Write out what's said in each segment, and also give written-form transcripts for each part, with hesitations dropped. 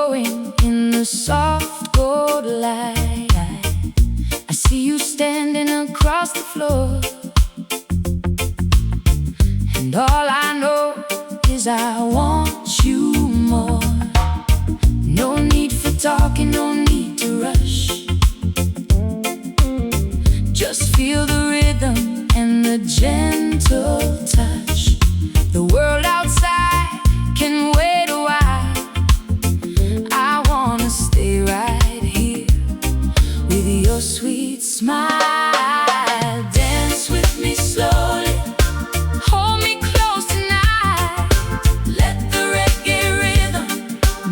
glowing in the soft gold light. I see you standing across the floor, and all I know is I want you more. No need for talking, no need to rush. Just feel the rhythm and the gentle touch. The world outside can wait a while. I wanna stay right here with your sweet smile. Dance with me slowly, hold me close tonight. Let the reggae rhythm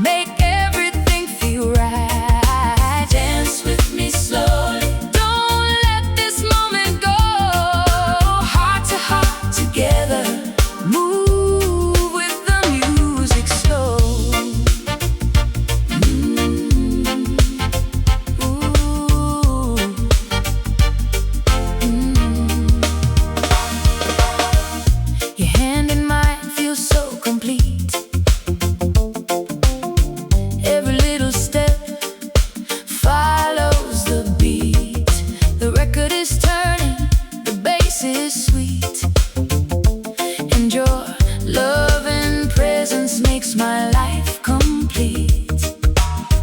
make everything feel right. Dance with me slowly, don't let this moment go. Heart to heart together, move with the music slow. Your hand in mine feels so complete. Every little step follows the beat. The record is turning, the bass is sweet, and your love and presence makes my life complete.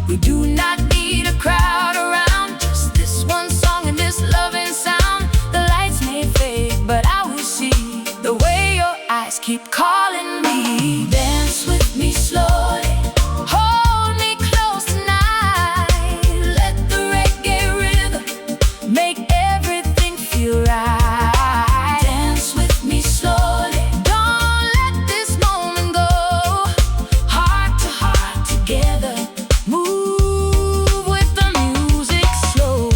We do not need a crowd around, just this one song and this loving sound. The lights may fade, but I will see the way your eyes keep calling me. Dance with me slowly, hold me close tonight. Let the reggae rhythm make everything feel right. Dance with me slowly, don't let this moment go. Heart to heart together, move with the music slow.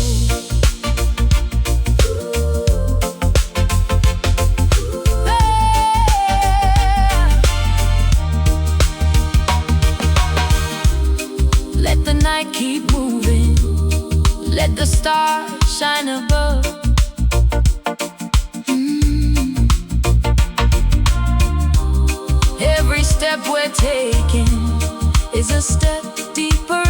Let the night keep moving, let the stars shine above. Every step we're taking is a step deeper